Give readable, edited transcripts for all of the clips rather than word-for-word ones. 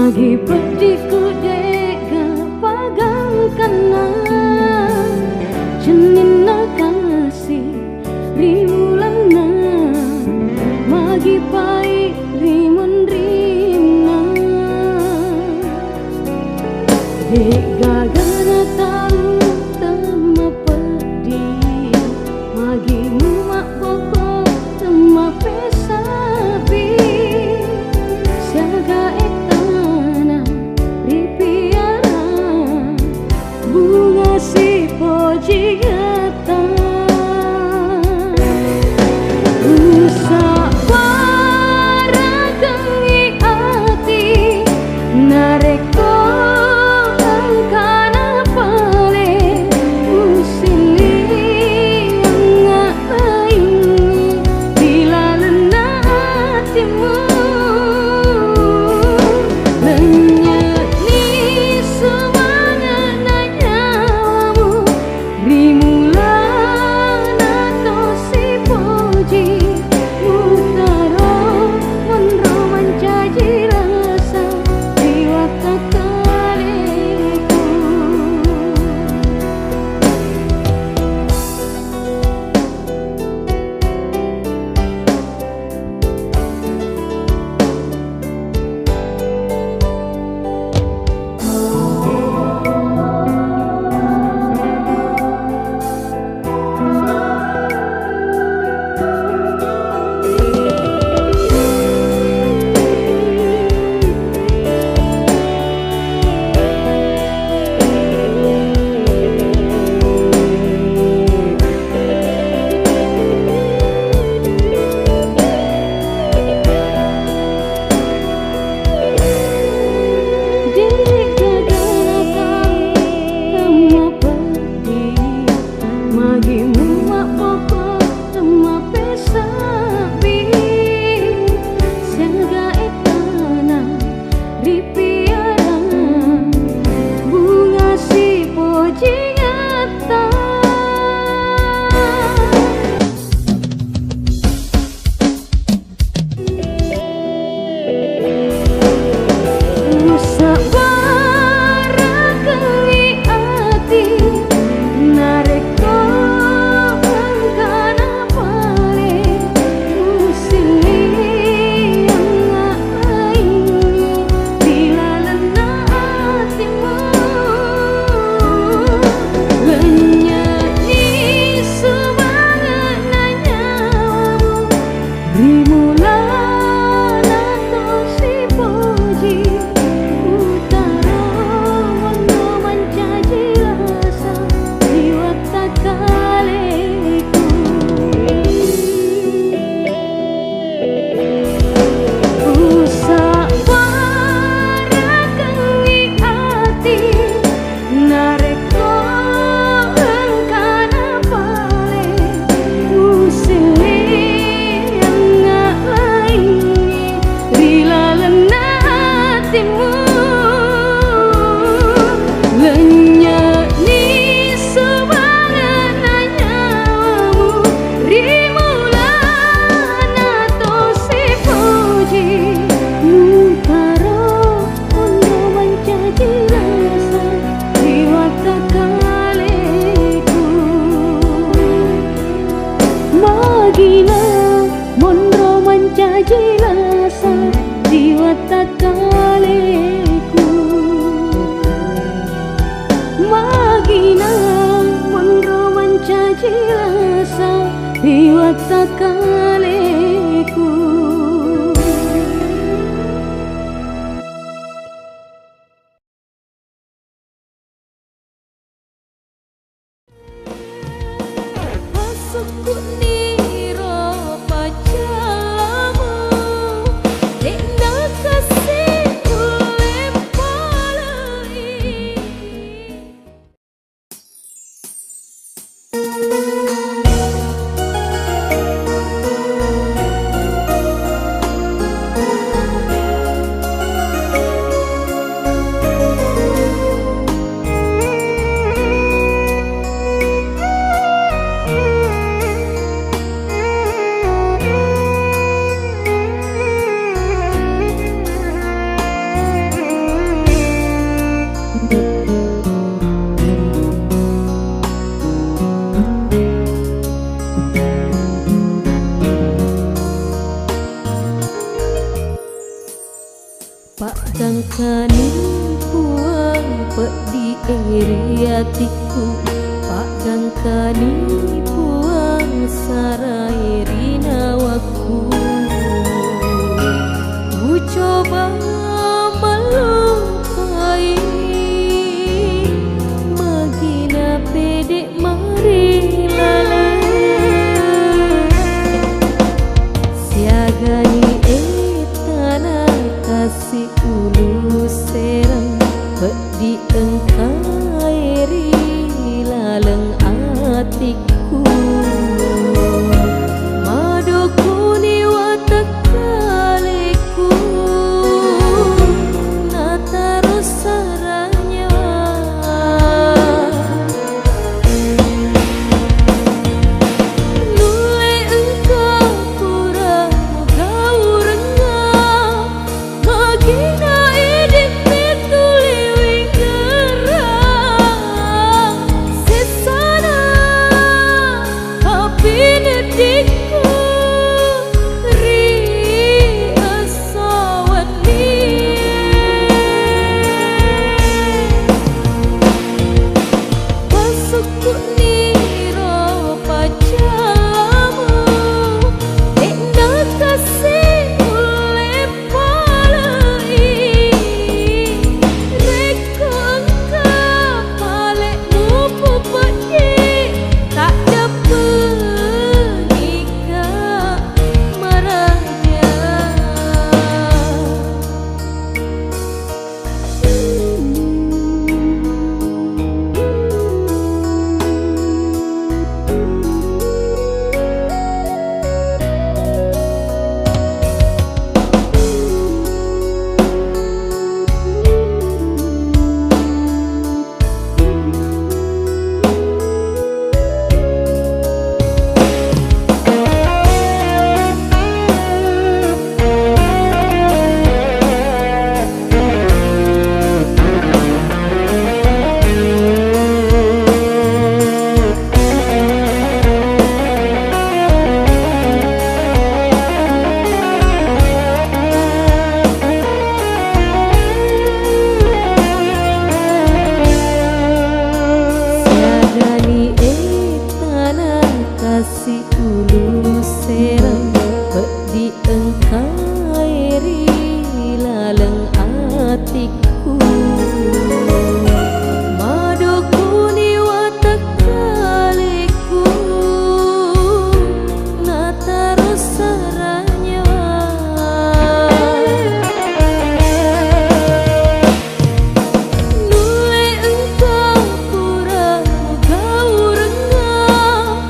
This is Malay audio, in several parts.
Magi pedihku dega pagang kena jenina kasih riulana magi pai rimun rina dega gana tahu tema pedih magi mumak pokok tema pesabi siaga bunga si pojigata rusak waragangi ati nareko Pak Gangkani puang pedi eri hatiku, Pak Gangkani puang sarai rinawaku. Ku coba melupai magina pedek mari lala siagani tanah kasih ulu serang di engkai laleng hatiku. Madoku ni watak kaliku na taruh saranya nule engkau pura gau rengah magina edik petuli wingerang sesana api nediku ri asawani pasukku niro pacalamu enda kasih oleh palai reko engkau palekmu pupaki tak dapat nikah maraja. Siagani tanah kasih ulu serang di engkai laleng hatiku. Madoku ni watak kaliku na taruh saranya nule engkau pura gau rengah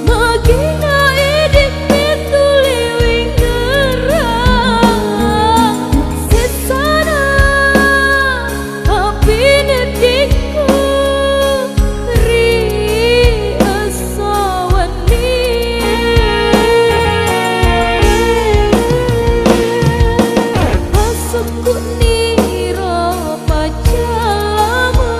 magina edik petuli wingerang sesana api nediku ri asawani pasukku niro pacalamu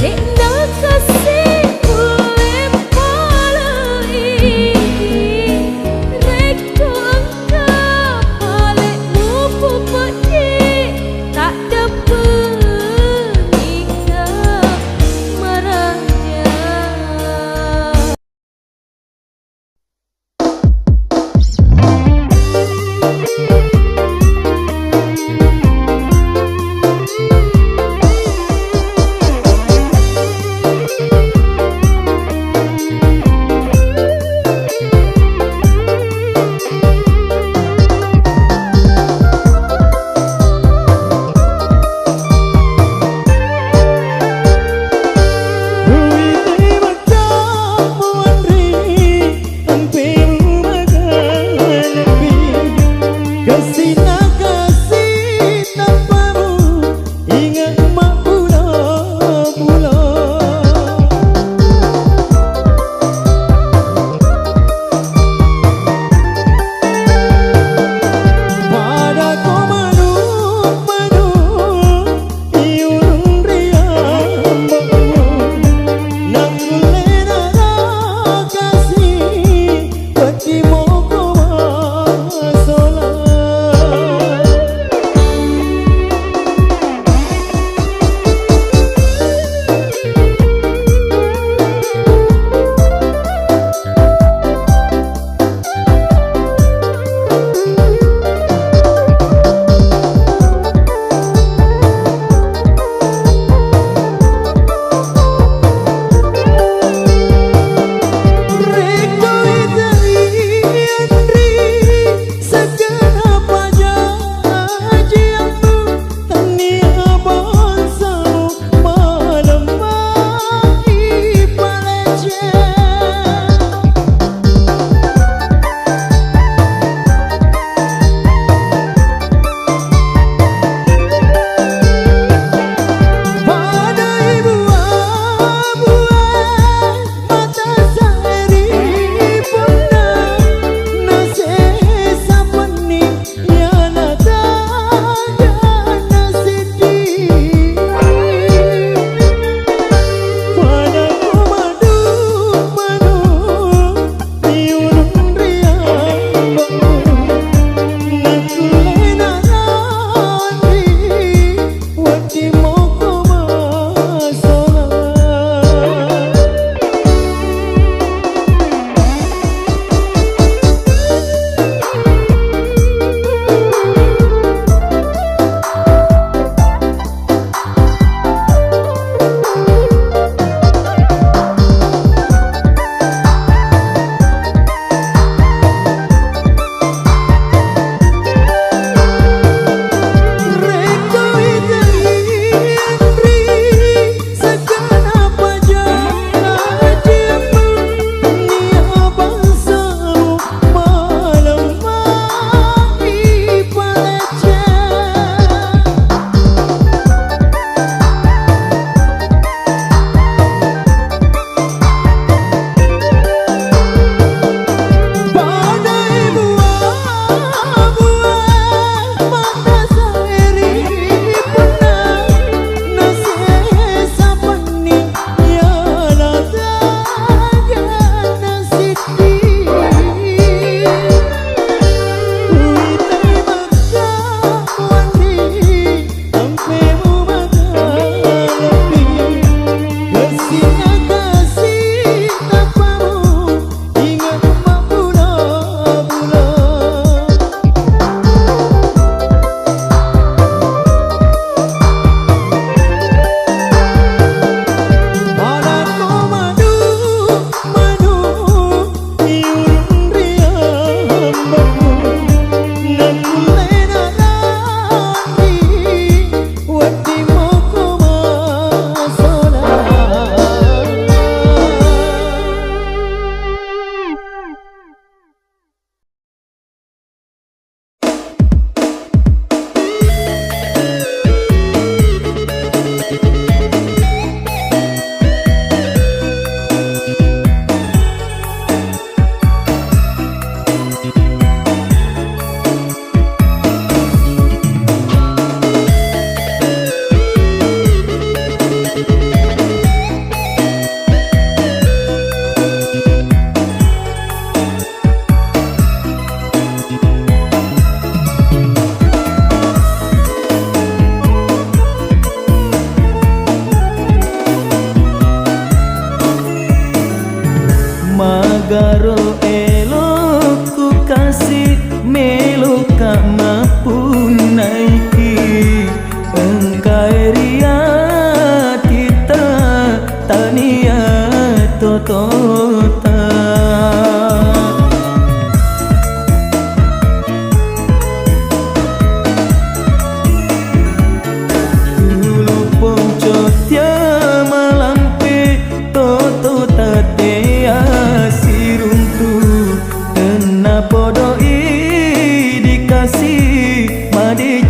enda kasih oleh palai reko engkau palekmu pupaki tak dapat nikah maraja.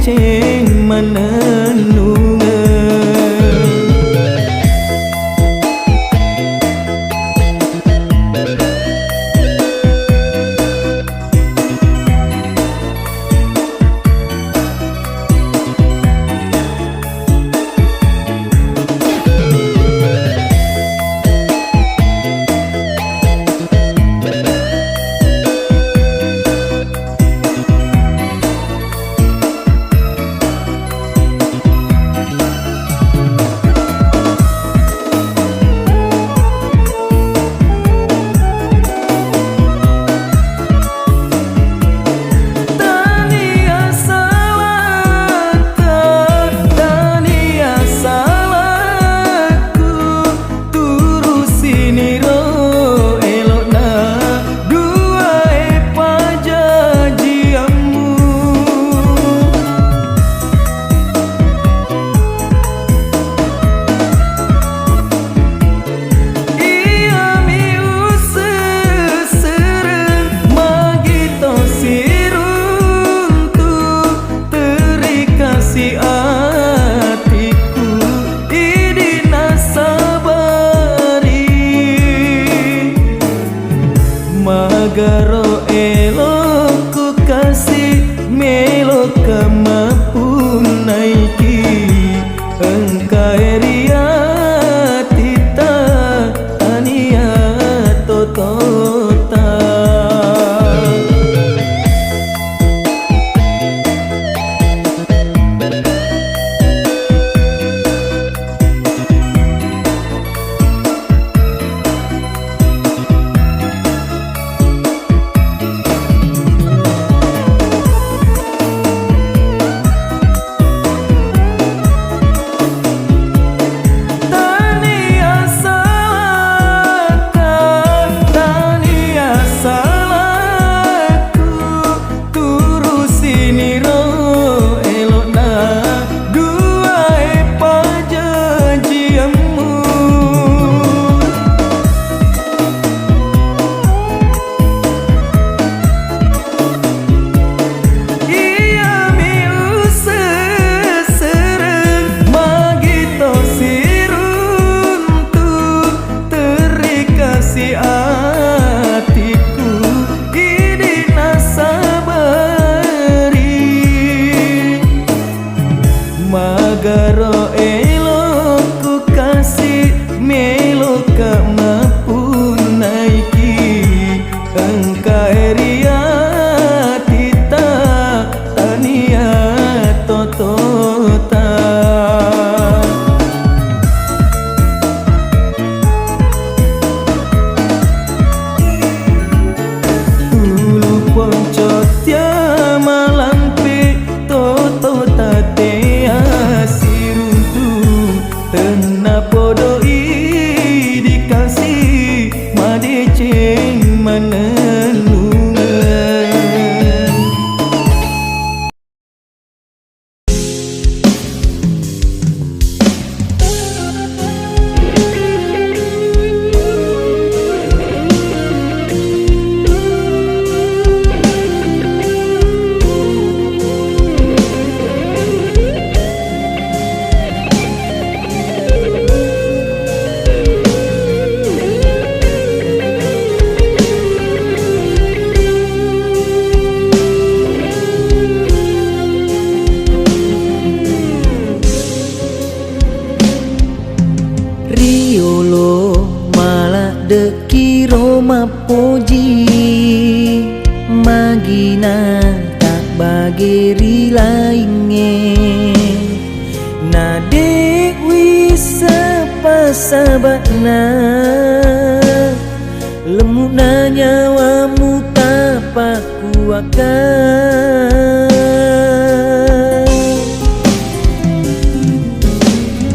madeceng menenungan. Magaro elok ku kasih melo kemapun naiki engkai ria tita ania totota. Magaro elok ku kasih melo kemapun naiki engkai ria tita tania totota. Ulu poncot ya malampe totota tena podoi dikasih madeceng menenungan. Riolo malah dekiro mapoji magina tak bageri lainnya nade wisa pasabakna lemuna nyawamu tapak kuakan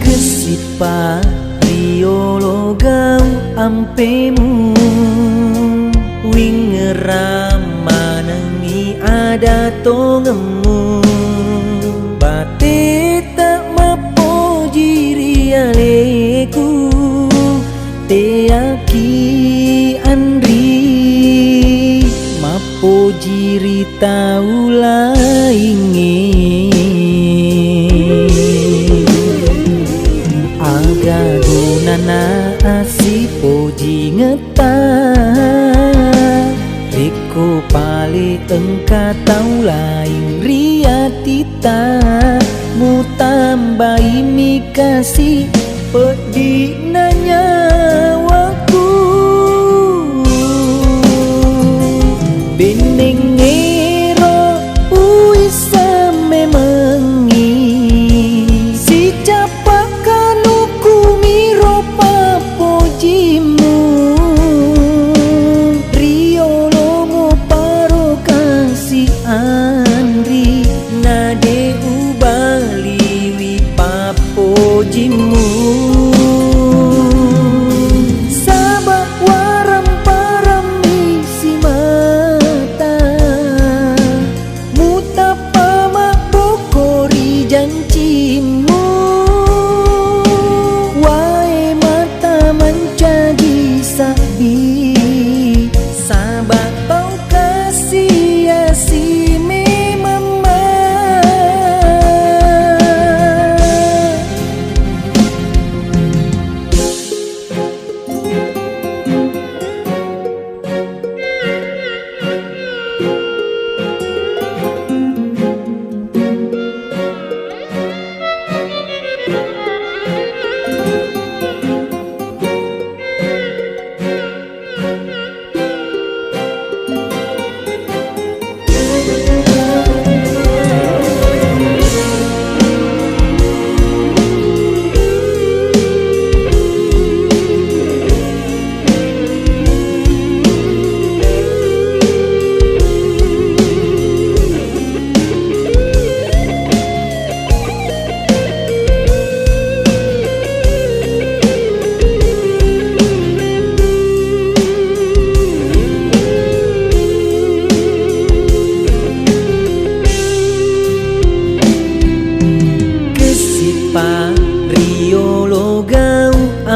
kesipa riolo gau ampemu wingeram manengi ada tongemu bate tak mapo jirialeku teaki andri mapo jiri taula ingin ria tita mu tambahi mi kasih pedih nanya waku beneng ngero uisa memengi si capak kanuku miro papojimu riolomu paro kasih andri nade ubaliwi papojimu sabak waram parami si mata mutapa mabokori janjimu wae mata mencagi sabi sabak tau kasih si mama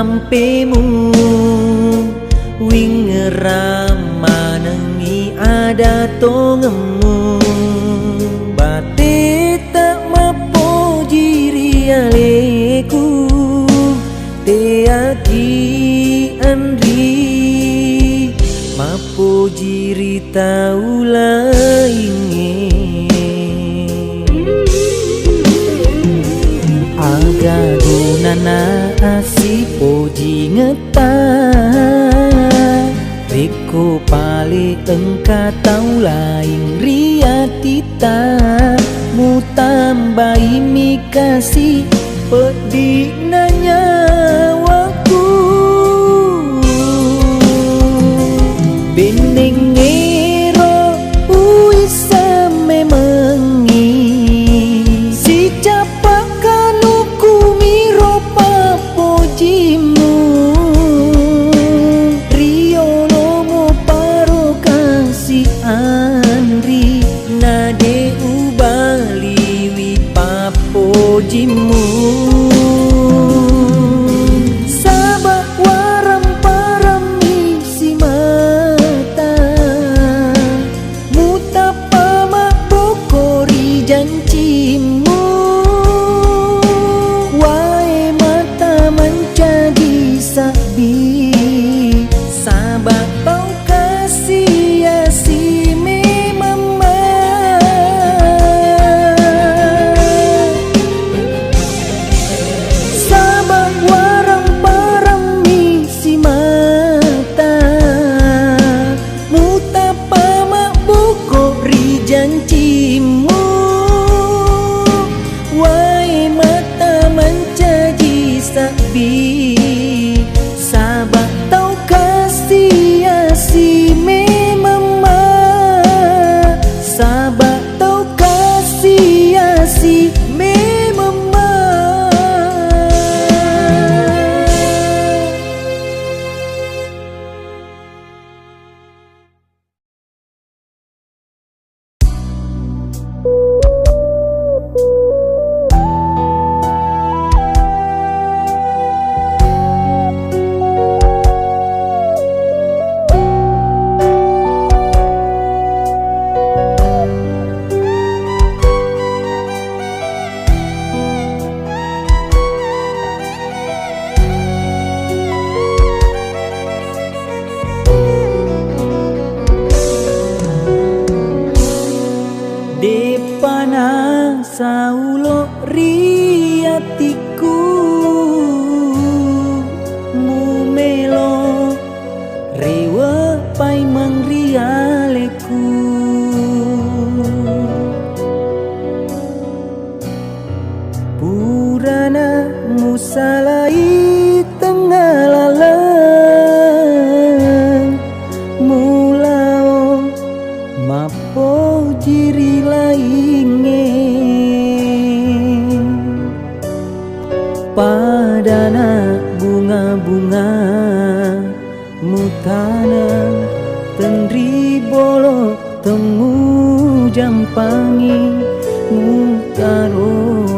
ampemu wing ramanengi ada tongemu bate tak mapo jiri aleku teaki andri mapo jiri taula aga gunana asi poji ngeta reko pale engka tau lain ria tita mu tambahi mi kasih pedih nanya waku beneng ngero uisa memengi si capak kanuku miro papojimu riolomu paro kasih andri nade ubaliwi papojimu sabak waram parami si mata mutapa mabokori janjimu wae mata mencagi sabi sabak tau kasih si mama sabak waram parami si mata mutapa mabokori janjimu wae mata mencagi sabi sabak tau kasih si mama sabak tau kasih si mama. saulo riatiku mumelo rewa pai mangrialeku purana musalai tengah lalang mulao mapo jiri lainge padana bunga-bunga mutana tendri bolo temu jampangi mutaro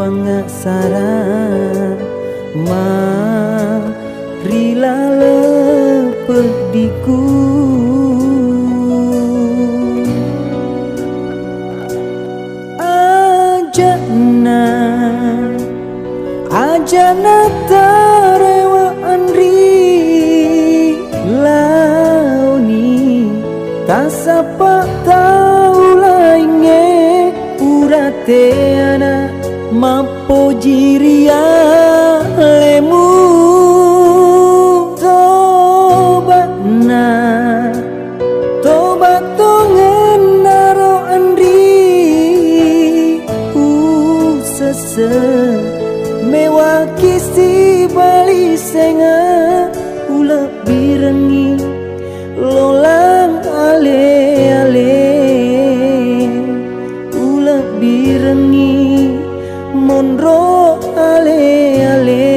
anga sara ma rilale pediku ajana tarewa andri launi tasapa tau lainge urate ana mapo jiria lemu toba tongen naro andri sese mewakisi bali senga ula birengi lolang ale-ale ula birengi monro ale-ale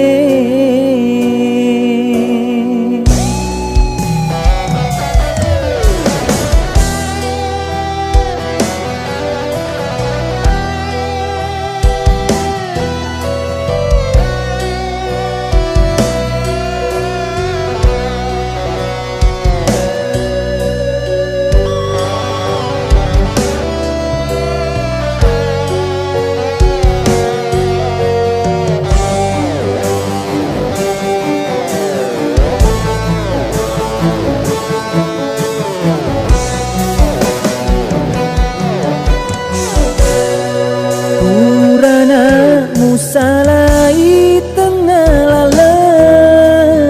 salai tengah lalang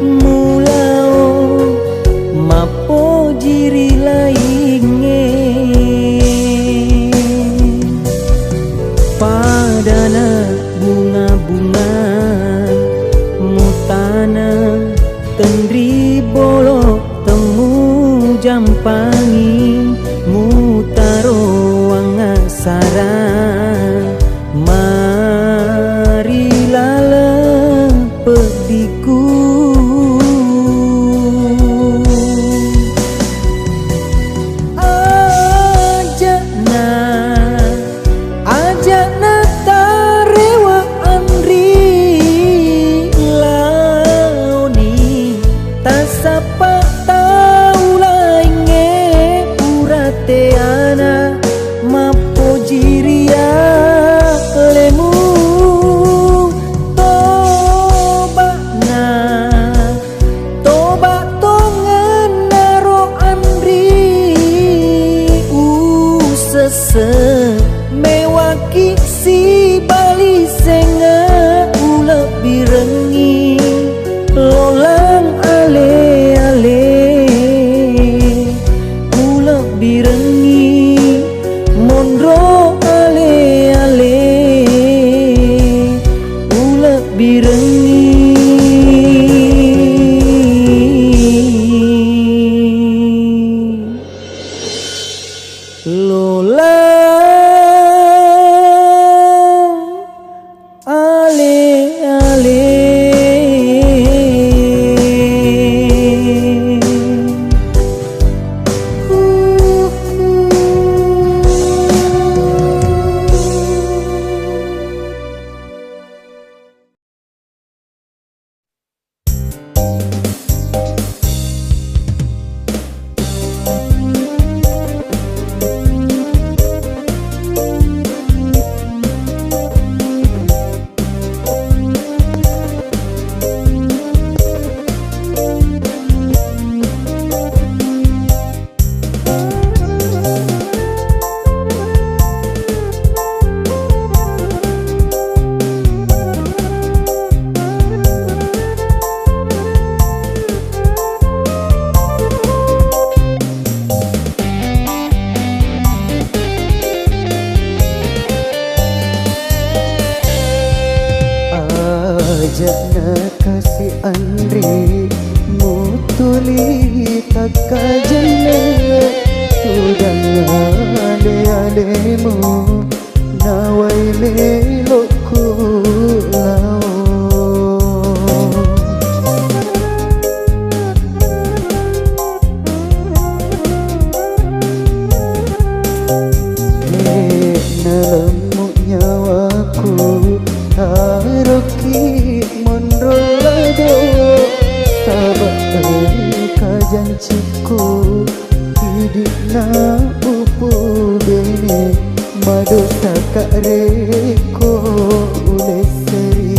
mulao mapo jiri lainge padana bunga-bunga mutana tendri bolo temu jampangi mutaro anga sara mari lalang pediku ajana tarewa andri launi tasapa tau lainge urate ana mapo jiria lemu toba tongen naro andri sese mewaki si bali senga ula birengi lolang ale-ale ula birengi monro ale-ale ula birengi lolang Jana kasih Andri mutuli takajana tudang ale-alemu nawai melokku lao nalemu nyawaku taruki monrolado sabak kajanciku hidup na upu bene madu takak reko oleh seri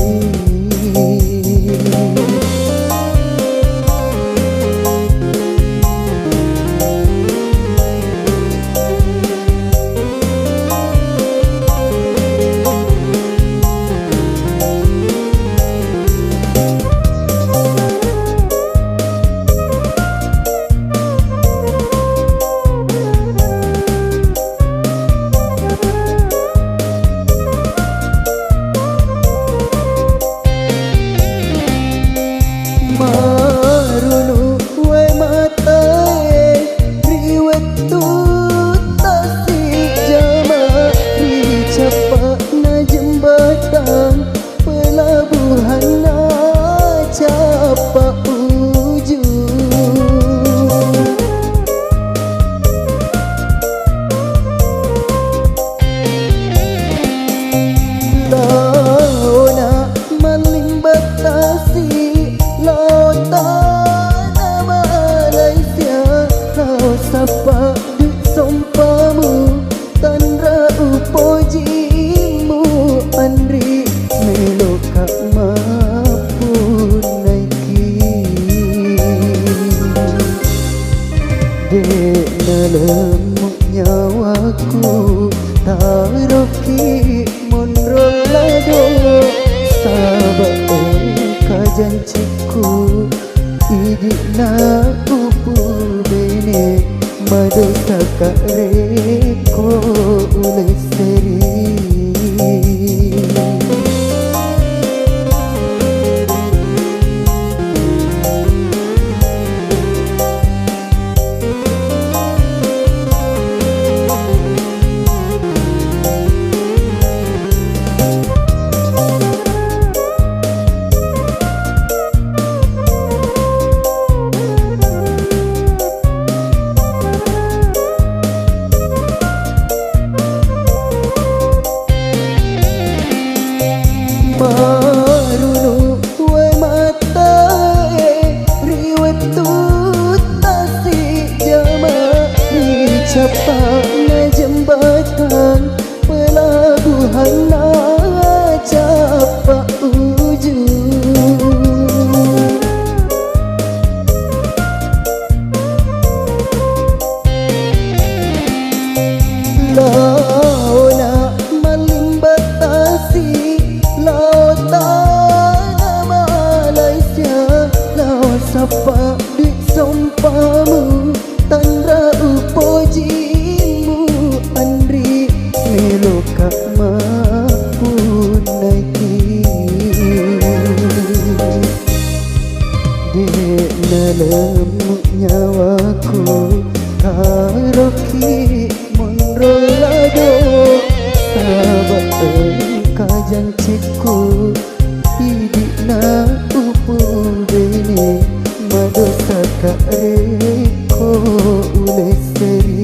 nalemu nyawaku taruki monrolado sabak kajanciku hidup na upu bene madu takak reko oleh seri cepatnya jembatan pelabuhan capak ujung launa melimbatasi lautan Malaysia laut sapa di sompamu tandra upojimu Andri meloka maupun naiki dek nalemu nyawaku taruki monrolado sabak kajanciku hidup na upu bene madu takak reko oleh seri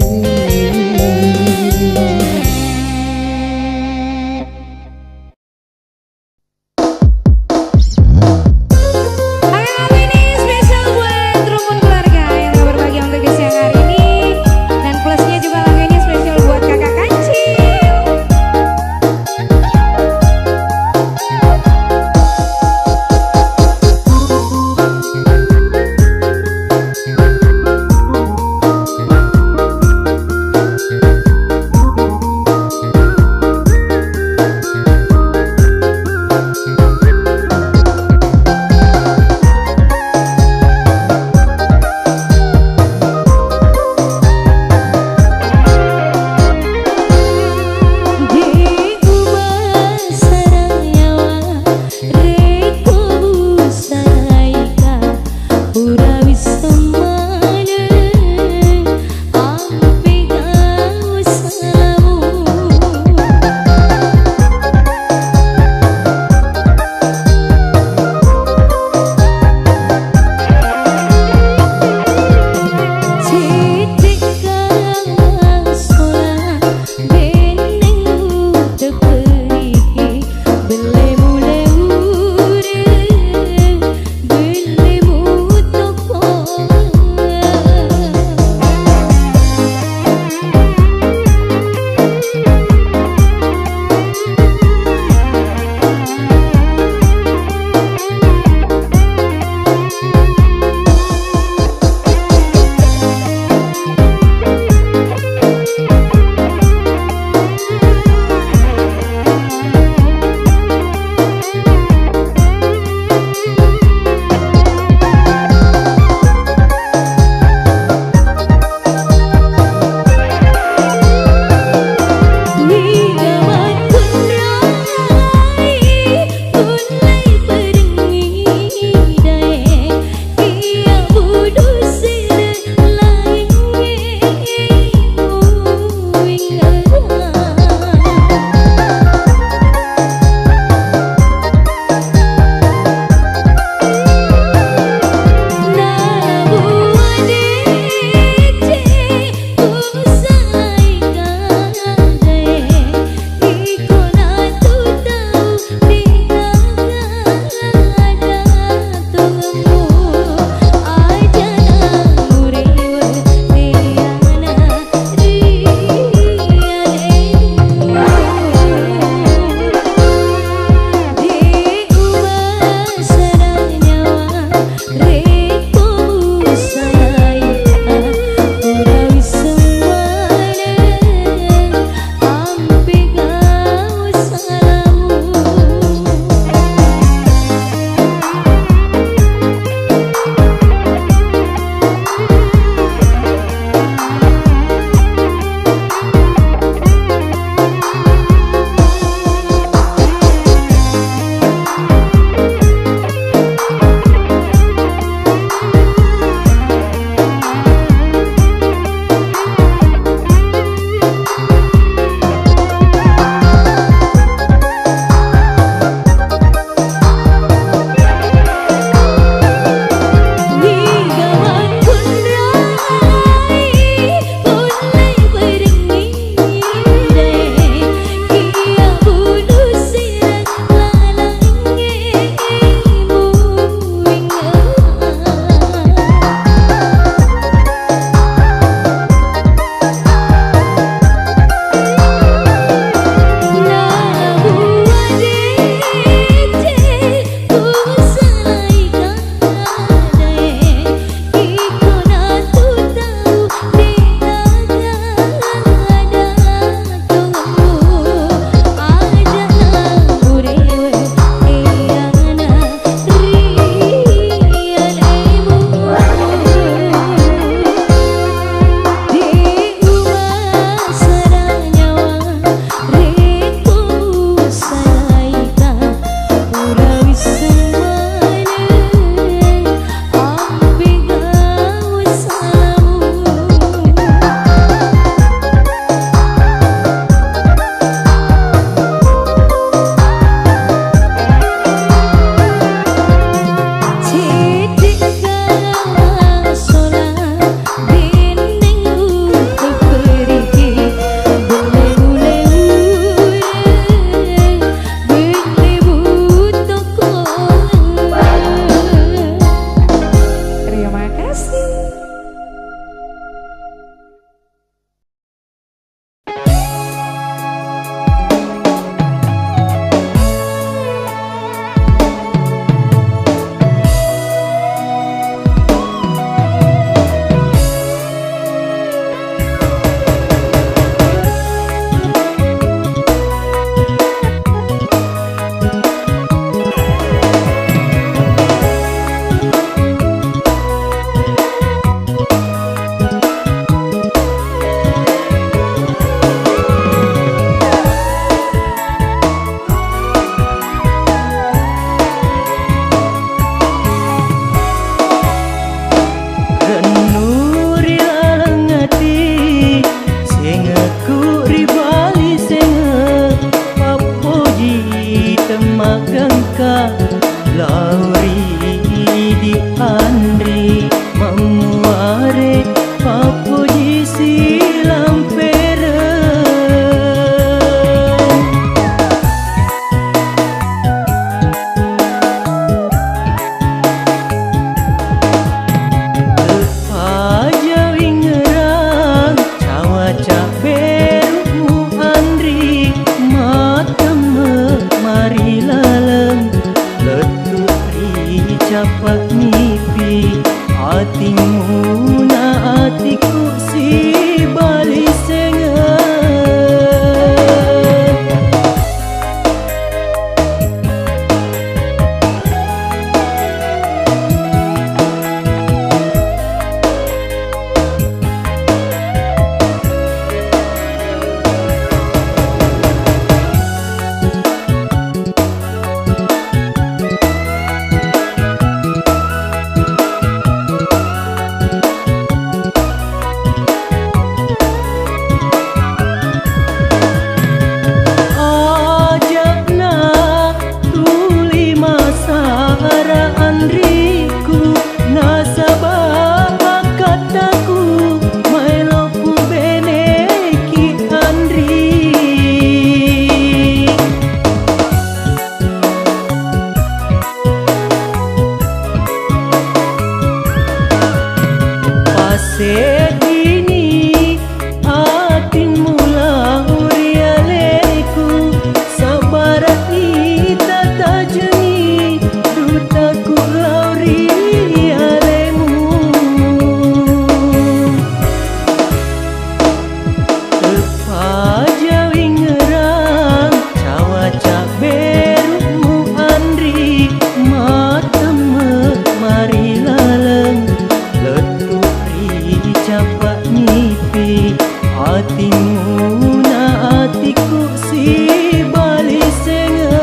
si bali senga.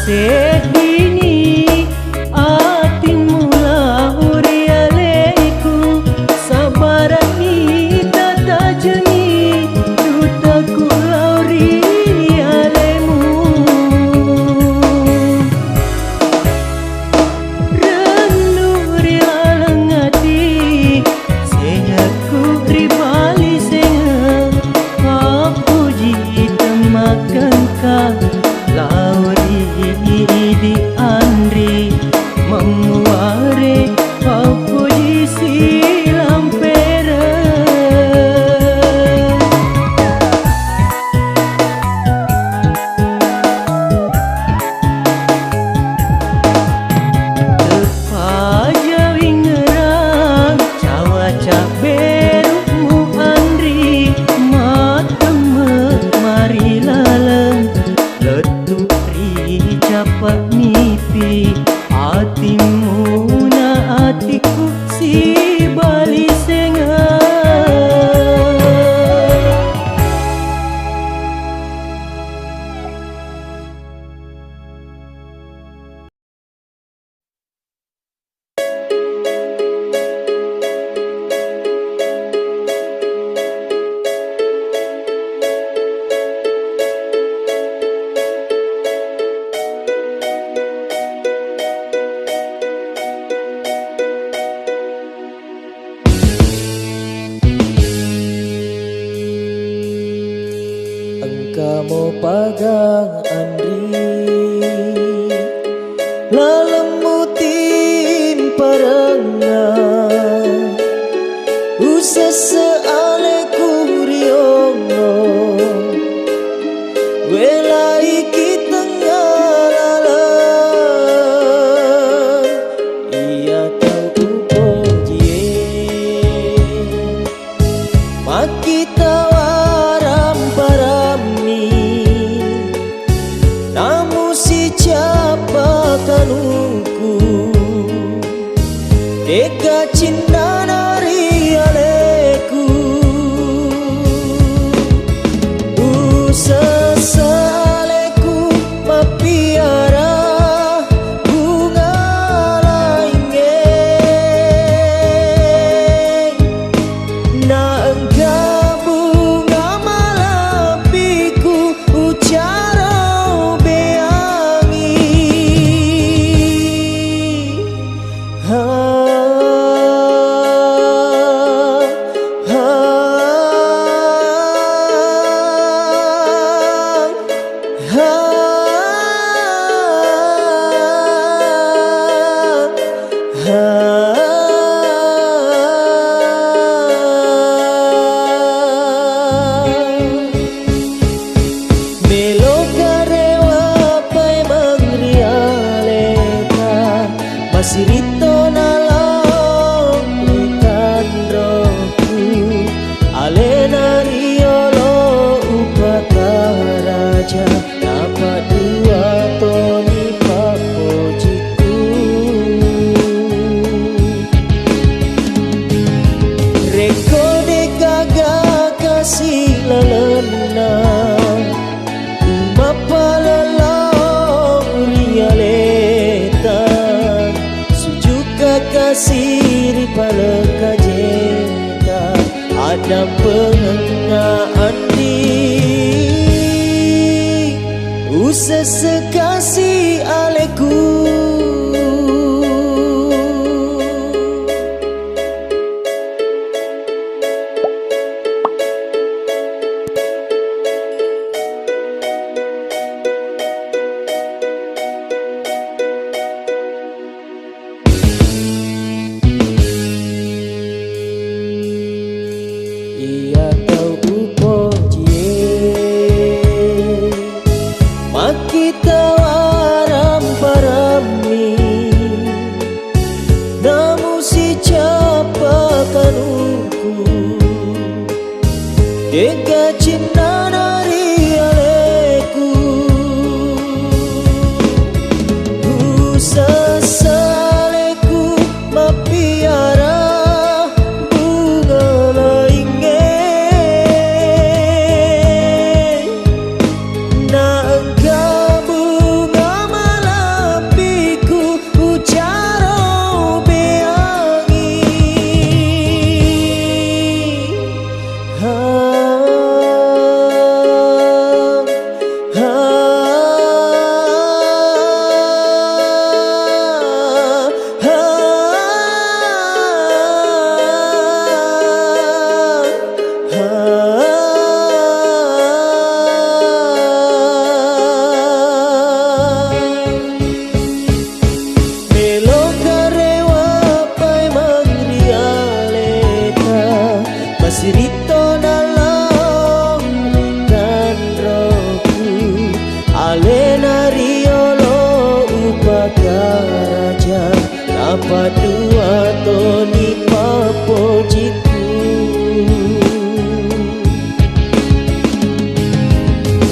Sedini atin mula urialeku sabarani tata jengi dutaku lauri alemu renuri lalengati sengaku ribali senga kapuji temakanka lauri di andri memuare papuji silam pera. Terpaja wingerang cawa caberumu andri mateme mari laleng letu capak nipi hatimu na hatiku si bali senga. Kamu pagang andri lalemutin parengan usese ale kuriono welai kita ngalalan ia tahu pojie makita waram parami namu si capa kanungku deka cinta nari aleku usasaleku mapiara bunga lainge na engkau bunga malapiku ucara beangi Masirito na long ikan roku alena riolo upata raja dapat dua toni papojiku rekode kagak kasih lalena umapalalang rialeta kasiri paleka jengka ada pengengaan di usa sekasih aleku sesaleku mapiara bunga laingge na engkau bunga malapiku ucaro beangi Sirito dalam dan rohku Alena riolo upakaraja Dapat dua toni papojiku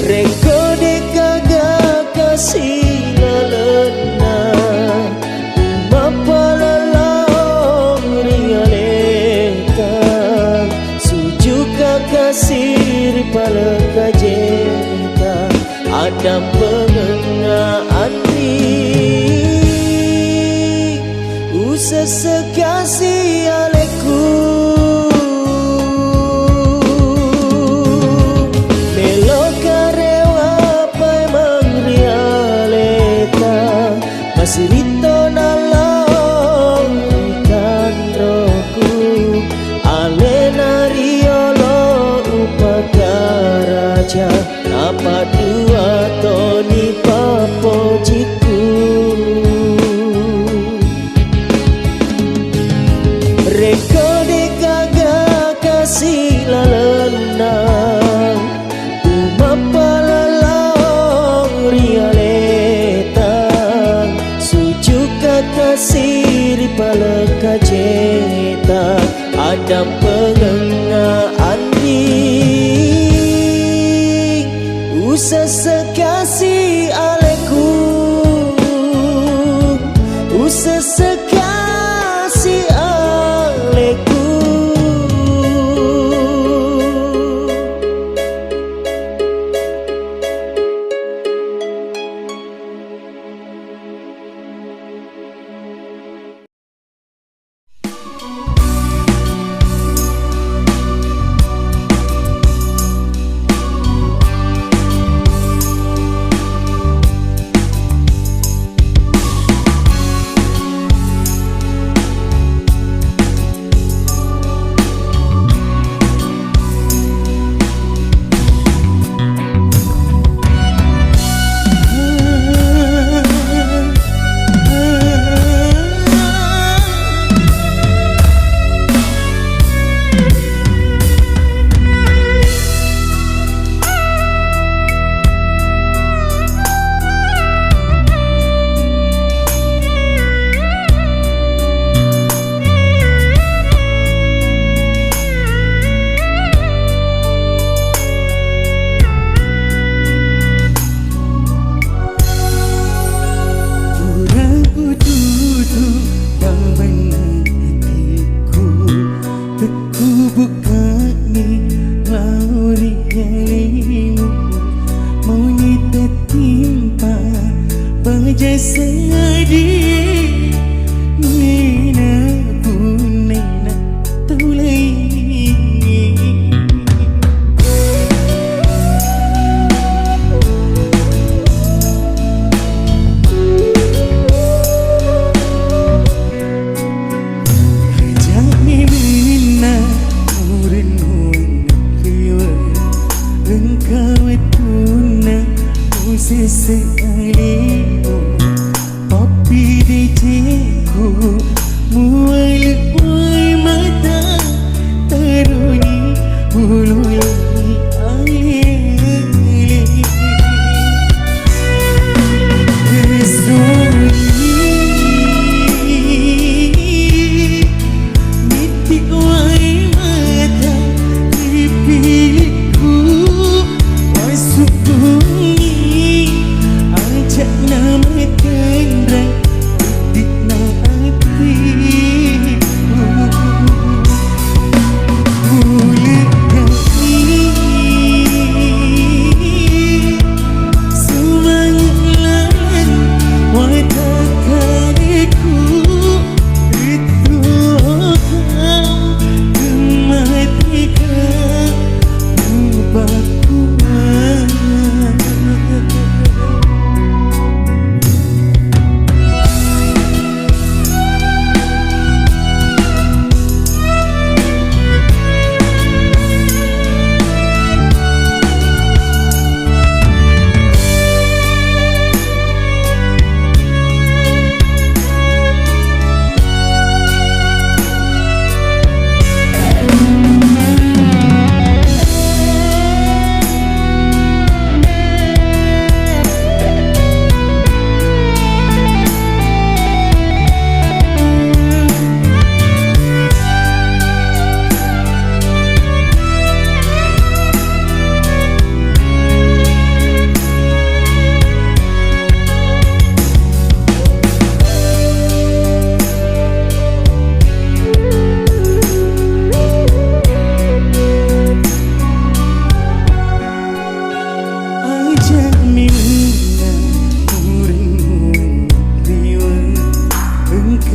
Rekode kagak kasih lalena Mapalalang rialeta kasir pala kajeta ada pengenaan ni usa sekasih aleku melo karewa pai mangrialeta masirito nalang ikan roku alena riolo upakaraja dapat dua toni papojiku rekode kagak kasih lalenang umapalalang rialetang sujuka kasih ripala kajeta ada pengengaan usa sekasih aleku usa sekasih aleku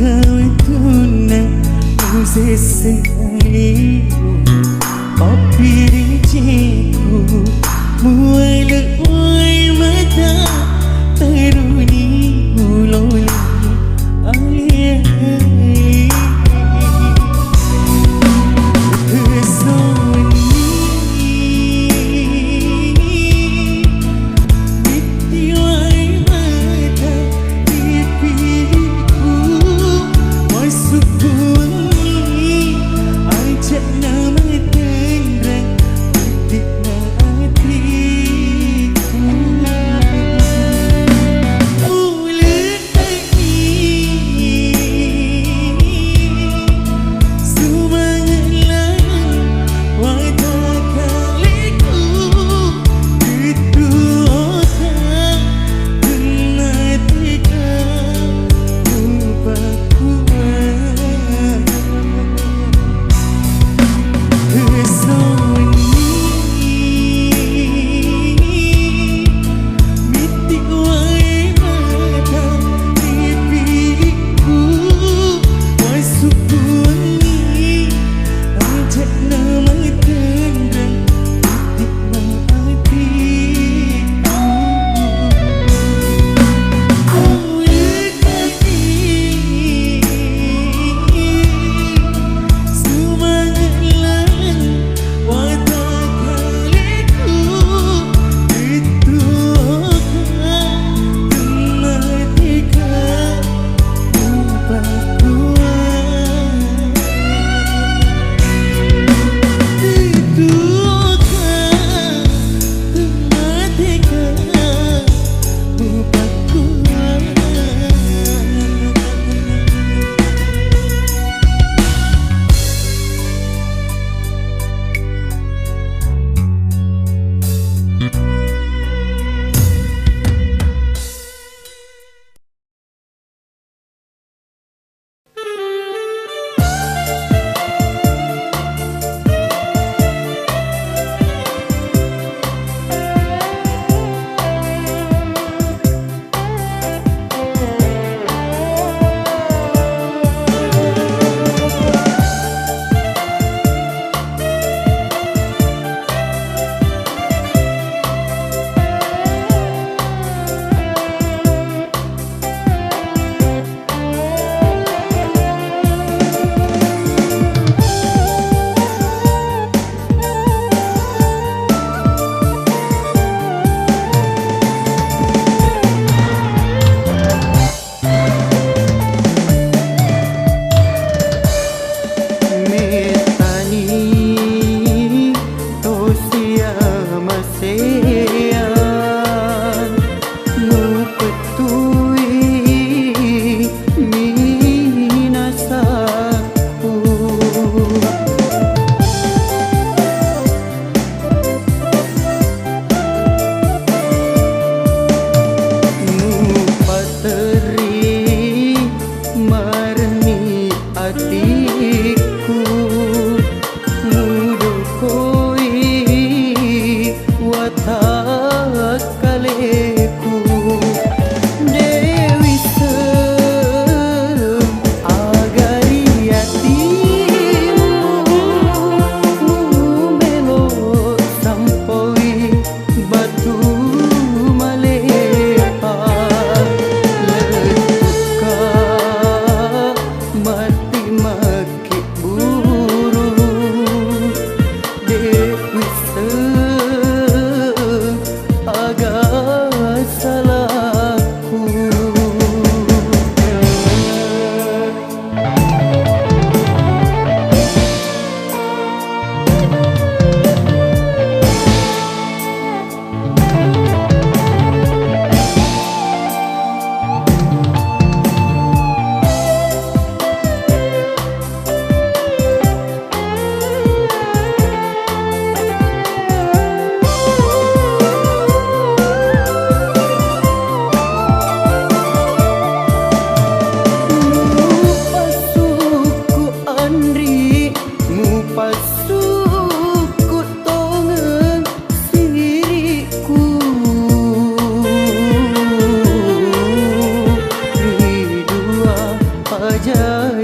kau tuna sekali Papi rinciku muai leoi mata teruni uloli alia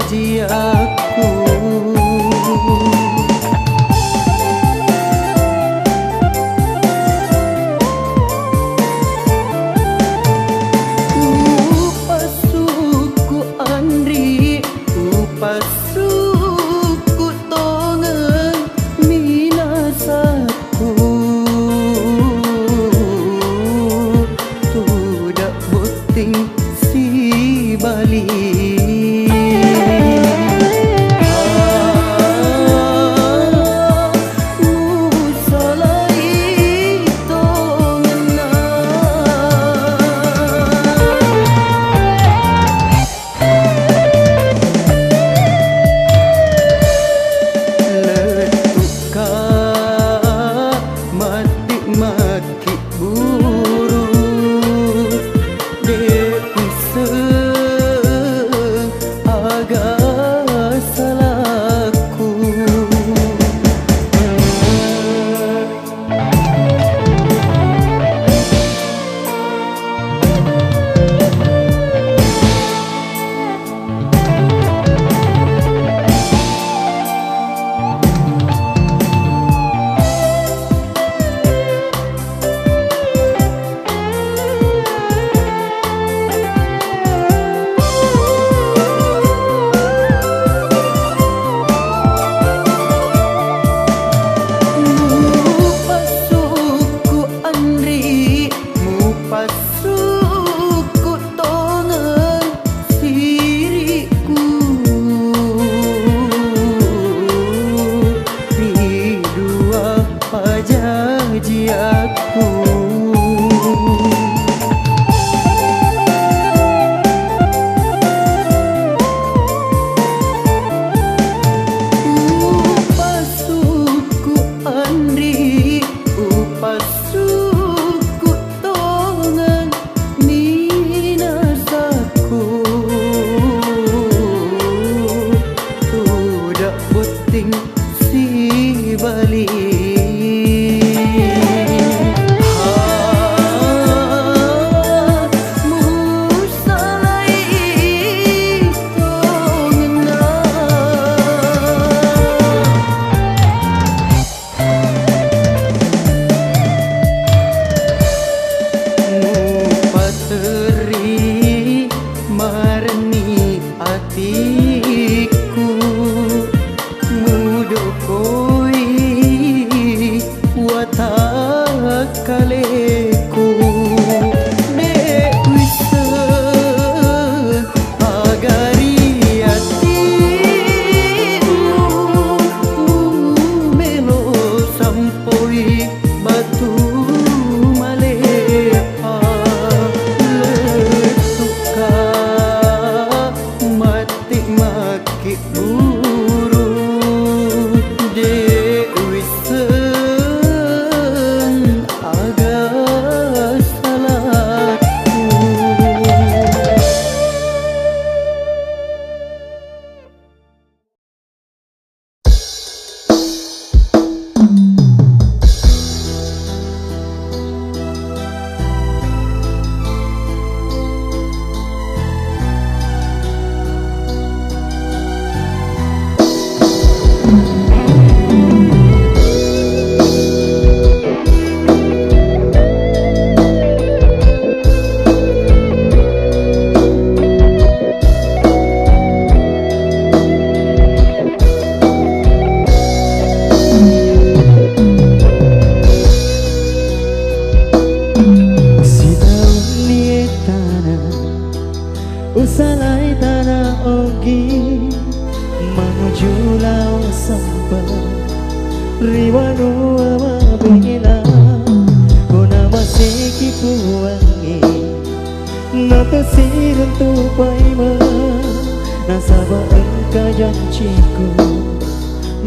jiaku. Upasuku Andri, upasuku tongen minasaku. Tidak boting si Bali.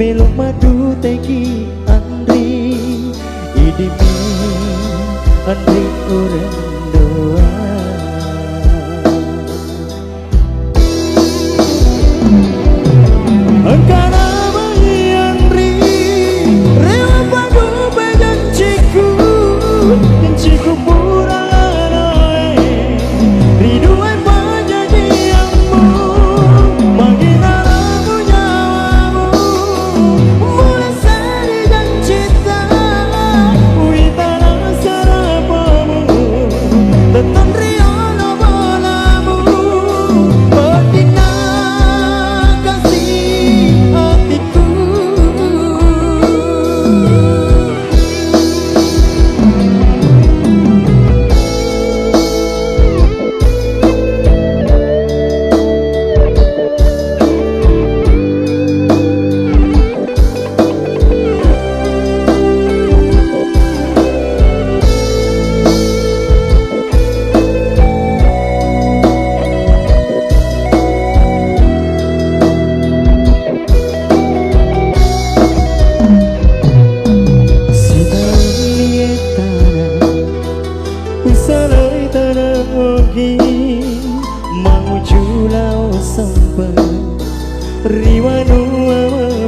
Melok madu teki Andri idimi Andri orang doa Angkara bagi Andri rewa padu bejanciku Janciku pura lain Riduan penyanyianmu Magina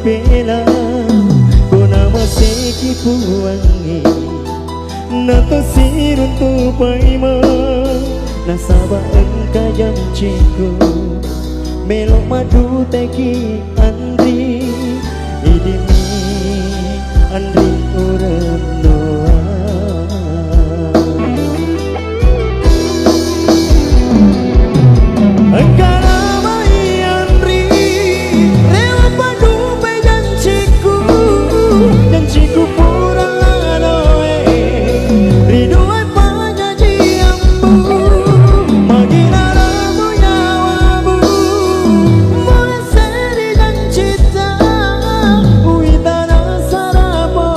bela Ko nama seki puangi Nato sirun tu paima Nasaba engka janjiku Melok madu teki Andri Idimi Andri urem doa Engka namai Andri Rewa padu pe janjiku Janjiku pura aloe Ridua panyajiambu Magina ramu nyawamu Mulai seri dan cita Uitana sarapo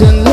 Jangan